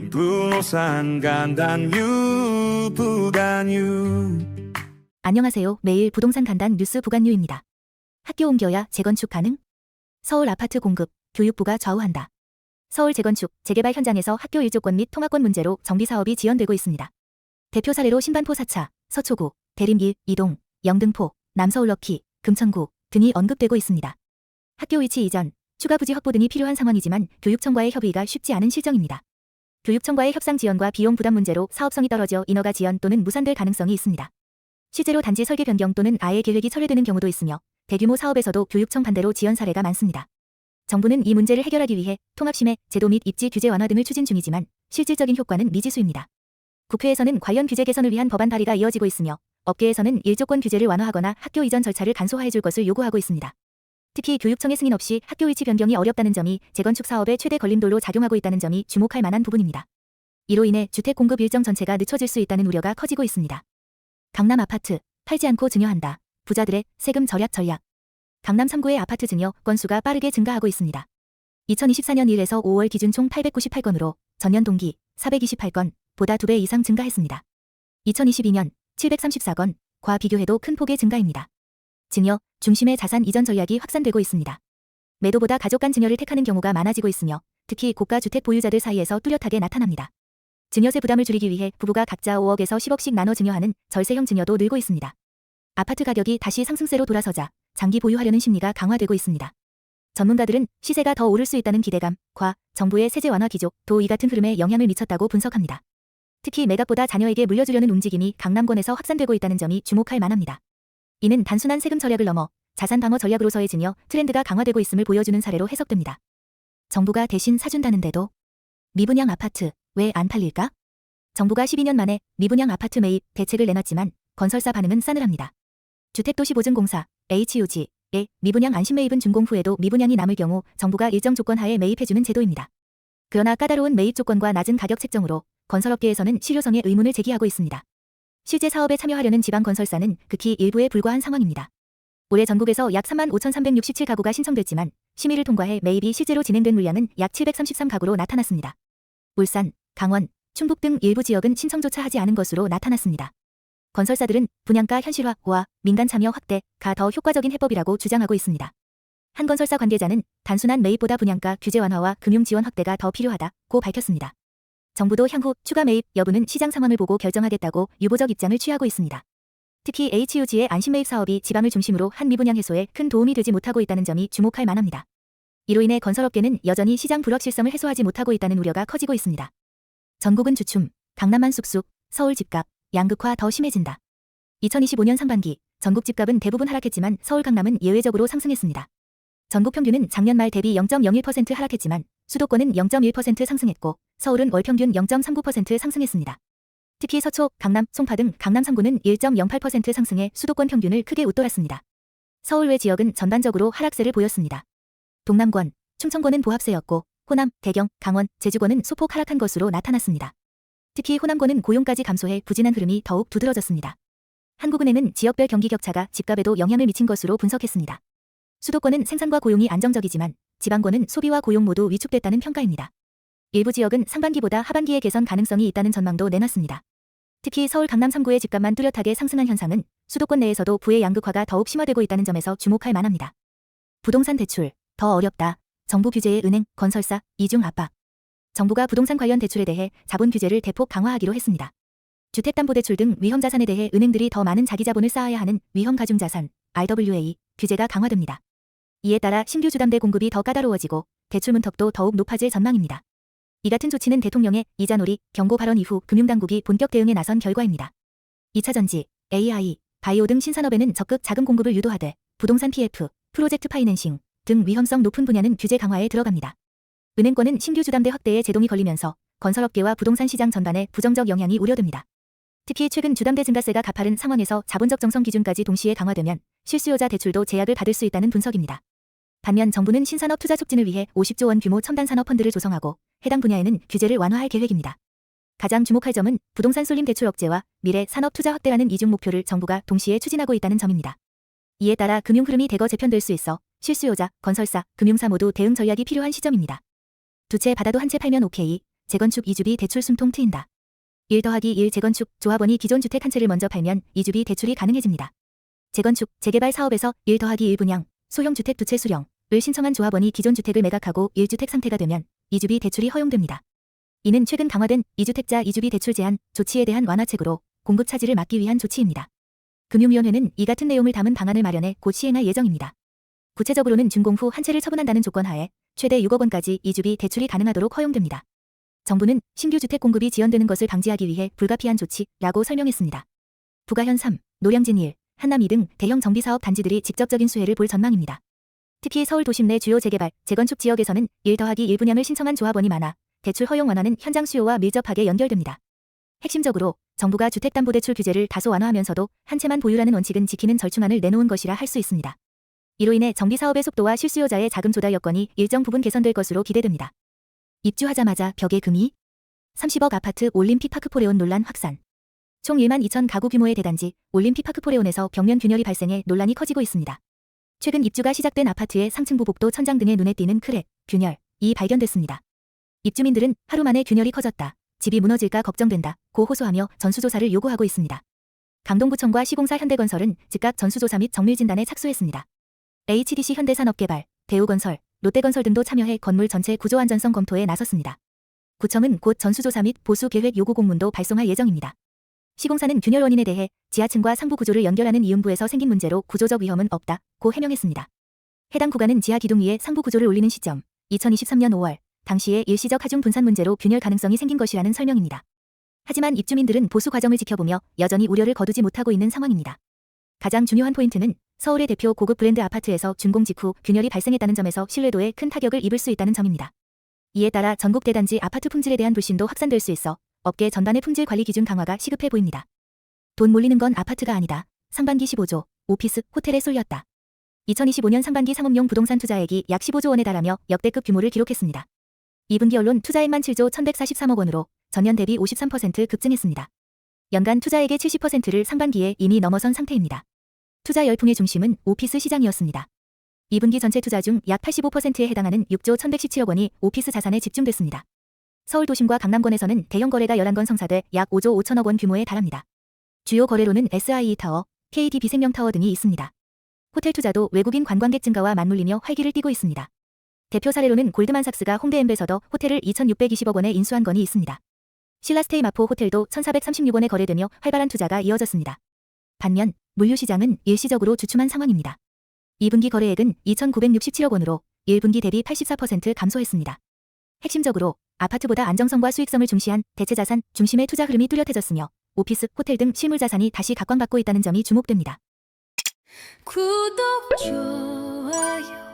부동산 간단 부간유. 안녕하세요. 매일 부동산 간단 뉴스 부간유입니다. 학교 옮겨야 재건축 가능? 서울 아파트 공급, 교육부가 좌우한다. 서울 재건축, 재개발 현장에서 학교 일조권 및 통학권 문제로 정비사업이 지연되고 있습니다. 대표 사례로 신반포 4차, 서초구, 대림 1, 이동, 영등포, 남서울 럭키, 금천구 등이 언급되고 있습니다. 학교 위치 이전, 추가 부지 확보 등이 필요한 상황이지만 교육청과의 협의가 쉽지 않은 실정입니다. 교육청과의 협상 지연과 비용 부담 문제로 사업성이 떨어져 인허가 지연 또는 무산될 가능성이 있습니다. 실제로 단지 설계 변경 또는 아예 계획이 철회되는 경우도 있으며 대규모 사업에서도 교육청 반대로 지연 사례가 많습니다. 정부는 이 문제를 해결하기 위해 통합심해, 제도 및 입지 규제 완화 등을 추진 중이지만 실질적인 효과는 미지수입니다. 국회에서는 관련 규제 개선을 위한 법안 발의가 이어지고 있으며 업계에서는 일조권 규제를 완화하거나 학교 이전 절차를 간소화해줄 것을 요구하고 있습니다. 특히 교육청의 승인 없이 학교 위치 변경이 어렵다는 점이 재건축 사업의 최대 걸림돌로 작용하고 있다는 점이 주목할 만한 부분입니다. 이로 인해 주택 공급 일정 전체가 늦춰질 수 있다는 우려가 커지고 있습니다. 강남 아파트, 팔지 않고 증여한다. 부자들의 세금 절약 전략. 강남 3구의 아파트 증여 건수가 빠르게 증가하고 있습니다. 2024년 1에서 5월 기준 총 898건으로 전년 동기 428건, 보다 2배 이상 증가했습니다. 2022년 734건과 비교해도 큰 폭의 증가입니다. 증여, 중심의 자산 이전 전략이 확산되고 있습니다. 매도보다 가족 간 증여를 택하는 경우가 많아지고 있으며 특히 고가 주택 보유자들 사이에서 뚜렷하게 나타납니다. 증여세 부담을 줄이기 위해 부부가 각자 5억에서 10억씩 나눠 증여하는 절세형 증여도 늘고 있습니다. 아파트 가격이 다시 상승세로 돌아서자 장기 보유하려는 심리가 강화되고 있습니다. 전문가들은 시세가 더 오를 수 있다는 기대감과 정부의 세제 완화 기조, 도 이 같은 흐름에 영향을 미쳤다고 분석합니다. 특히 매각보다 자녀에게 물려주려는 움직임이 강남권에서 확산되고 있다는 점이 주목할 만합니다. 이는 단순한 세금 절약을 넘어 자산 방어 전략으로서의 증여 트렌드가 강화되고 있음을 보여주는 사례로 해석됩니다. 정부가 대신 사준다는데도 미분양 아파트 왜 안 팔릴까? 정부가 12년 만에 미분양 아파트 매입 대책을 내놨지만 건설사 반응은 싸늘합니다. 주택도시보증공사 HUG의 미분양 안심 매입은 준공 후에도 미분양이 남을 경우 정부가 일정 조건 하에 매입해주는 제도입니다. 그러나 까다로운 매입 조건과 낮은 가격 책정으로 건설업계에서는 실효성에 의문을 제기하고 있습니다. 실제 사업에 참여하려는 지방 건설사는 극히 일부에 불과한 상황입니다. 올해 전국에서 약 35,367가구가 신청됐지만 심의를 통과해 매입이 실제로 진행된 물량은 약 733가구로 나타났습니다. 울산, 강원, 충북 등 일부 지역은 신청조차 하지 않은 것으로 나타났습니다. 건설사들은 분양가 현실화와 민간 참여 확대가 더 효과적인 해법이라고 주장하고 있습니다. 한 건설사 관계자는 단순한 매입보다 분양가 규제 완화와 금융 지원 확대가 더 필요하다고 밝혔습니다. 정부도 향후 추가 매입 여부는 시장 상황을 보고 결정하겠다고 유보적 입장을 취하고 있습니다. 특히 HUG의 안심 매입 사업이 지방을 중심으로 한 미분양 해소에 큰 도움이 되지 못하고 있다는 점이 주목할 만합니다. 이로 인해 건설업계는 여전히 시장 불확실성을 해소하지 못하고 있다는 우려가 커지고 있습니다. 전국은 주춤, 강남만 쑥쑥, 서울 집값, 양극화 더 심해진다. 2025년 상반기 전국 집값은 대부분 하락했지만 서울 강남은 예외적으로 상승했습니다. 전국 평균은 작년 말 대비 0.01% 하락했지만 수도권은 0.1% 상승했고 서울은 월 평균 0.39% 상승했습니다. 특히 서초, 강남, 송파 등 강남 3구는 1.08% 상승해 수도권 평균을 크게 웃돌았습니다. 서울 외 지역은 전반적으로 하락세를 보였습니다. 동남권, 충청권은 보합세였고 호남, 대경, 강원, 제주권은 소폭 하락한 것으로 나타났습니다. 특히 호남권은 고용까지 감소해 부진한 흐름이 더욱 두드러졌습니다. 한국은행은 지역별 경기 격차가 집값에도 영향을 미친 것으로 분석했습니다. 수도권은 생산과 고용이 안정적이지만 지방권은 소비와 고용 모두 위축됐다는 평가입니다. 일부 지역은 상반기보다 하반기에 개선 가능성이 있다는 전망도 내놨습니다. 특히 서울 강남 3구의 집값만 뚜렷하게 상승한 현상은 수도권 내에서도 부의 양극화가 더욱 심화되고 있다는 점에서 주목할 만합니다. 부동산 대출, 더 어렵다. 정부 규제에 은행, 건설사, 이중 압박. 정부가 부동산 관련 대출에 대해 자본 규제를 대폭 강화하기로 했습니다. 주택담보대출 등 위험자산에 대해 은행들이 더 많은 자기자본을 쌓아야 하는 위험가중자산, RWA, 규제가 강화됩니다. 이에 따라 신규 주담대 공급이 더 까다로워지고 대출 문턱도 더욱 높아질 전망입니다. 이 같은 조치는 대통령의 이자놀이 경고 발언 이후 금융당국이 본격 대응에 나선 결과입니다. 2차전지, AI, 바이오 등 신산업에는 적극 자금 공급을 유도하되 부동산 PF, 프로젝트 파이낸싱 등 위험성 높은 분야는 규제 강화에 들어갑니다. 은행권은 신규 주담대 확대에 제동이 걸리면서 건설업계와 부동산 시장 전반에 부정적 영향이 우려됩니다. 특히 최근 주담대 증가세가 가파른 상황에서 자본적 정성 기준까지 동시에 강화되면 실수요자 대출도 제약을 받을 수 있다는 분석입니다. 반면 정부는 신산업 투자 촉진을 위해 50조 원 규모 첨단 산업 펀드를 조성하고 해당 분야에는 규제를 완화할 계획입니다. 가장 주목할 점은 부동산 쏠림 대출 억제와 미래 산업 투자 확대라는 이중 목표를 정부가 동시에 추진하고 있다는 점입니다. 이에 따라 금융 흐름이 대거 재편될 수 있어 실수요자, 건설사, 금융사 모두 대응 전략이 필요한 시점입니다. 두 채 받아도 한 채 팔면 오케이. 재건축 이주비 대출 숨통 트인다. 1+1 재건축 조합원이 기존 주택 한 채를 먼저 팔면 이주비 대출이 가능해집니다. 재건축, 재개발 사업에서 1+1 분양, 소형 주택 두 채 수령을 신청한 조합원이 기존 주택을 매각하고 1주택 상태가 되면 이주비 대출이 허용됩니다. 이는 최근 강화된 2주택자 이주비 대출 제한 조치에 대한 완화책으로 공급 차질을 막기 위한 조치입니다. 금융위원회는 이 같은 내용을 담은 방안을 마련해 곧 시행할 예정입니다. 구체적으로는 준공 후 한 채를 처분한다는 조건 하에 최대 6억 원까지 이주비 대출이 가능하도록 허용됩니다. 정부는 신규 주택 공급이 지연되는 것을 방지하기 위해 불가피한 조치라고 설명했습니다. 부가현 3, 노량진 1, 한남 2 등 대형 정비사업 단지들이 직접적인 수혜를 볼 전망입니다. 특히 서울 도심 내 주요 재개발, 재건축 지역에서는 1+1 분양을 신청한 조합원이 많아 대출 허용 완화는 현장 수요와 밀접하게 연결됩니다. 핵심적으로 정부가 주택담보대출 규제를 다소 완화하면서도 한 채만 보유라는 원칙은 지키는 절충안을 내놓은 것이라 할 수 있습니다. 이로 인해 정비사업의 속도와 실수요자의 자금 조달 여건이 일정 부분 개선될 것으로 기대됩니다. 입주하자마자 벽에 금이 30억 아파트 올림픽 파크포레온 논란 확산. 총 1만 2천 가구 규모의 대단지 올림픽 파크포레온에서 벽면 균열이 발생해 논란이 커지고 있습니다. 최근 입주가 시작된 아파트의 상층부 복도 천장 등에 눈에 띄는 크랙, 균열이 발견됐습니다. 입주민들은 하루 만에 균열이 커졌다, 집이 무너질까 걱정된다 고 호소하며 전수조사를 요구하고 있습니다. 강동구청과 시공사 현대건설은 즉각 전수조사 및 정밀진단에 착수했습니다. HDC 현대산업개발, 대우건설, 롯데건설 등도 참여해 건물 전체 구조안전성 검토에 나섰습니다. 구청은 곧 전수조사 및 보수계획 요구 공문도 발송할 예정입니다. 시공사는 균열 원인에 대해 지하층과 상부 구조를 연결하는 이음부에서 생긴 문제로 구조적 위험은 없다고 해명했습니다. 해당 구간은 지하 기둥 위에 상부 구조를 올리는 시점 2023년 5월 당시에 일시적 하중 분산 문제로 균열 가능성이 생긴 것이라는 설명입니다. 하지만 입주민들은 보수 과정을 지켜보며 여전히 우려를 거두지 못하고 있는 상황입니다. 가장 중요한 포인트는 서울의 대표 고급 브랜드 아파트에서 준공 직후 균열이 발생했다는 점에서 신뢰도에 큰 타격을 입을 수 있다는 점입니다. 이에 따라 전국 대단지 아파트 품질에 대한 불신도 확산될 수 있어 업계 전반의 품질 관리 기준 강화가 시급해 보입니다. 돈 몰리는 건 아파트가 아니다. 상반기 15조, 오피스, 호텔에 쏠렸다. 2025년 상반기 상업용 부동산 투자액이 약 15조 원에 달하며 역대급 규모를 기록했습니다. 2분기 언론 투자액만 7조 1,143억 원으로 전년 대비 53% 급증했습니다. 연간 투자액의 70%를 상반기에 이미 넘어선 상태입니다. 투자 열풍의 중심은 오피스 시장이었습니다. 2분기 전체 투자 중 약 85%에 해당하는 6조 1,117억 원이 오피스 자산에 집중됐습니다. 서울 도심과 강남권에서는 대형 거래가 11건 성사돼 약 5조 5천억 원 규모에 달합니다. 주요 거래로는 SIE타워, KD비생명타워 등이 있습니다. 호텔 투자도 외국인 관광객 증가와 맞물리며 활기를 띠고 있습니다. 대표 사례로는 골드만삭스가 홍대 엠베서더 호텔을 2,620억 원에 인수한 건이 있습니다. 신라스테이 마포 호텔도 1,436원에 거래되며 활발한 투자가 이어졌습니다. 반면 물류시장은 일시적으로 주춤한 상황입니다. 2분기 거래액은 2,967억 원으로 1분기 대비 84% 감소했습니다. 핵심적으로 아파트보다 안정성과 수익성을 중시한 대체자산 중심의 투자 흐름이 뚜렷해졌으며 오피스, 호텔 등 실물자산이 다시 각광받고 있다는 점이 주목됩니다. 구독, 좋아요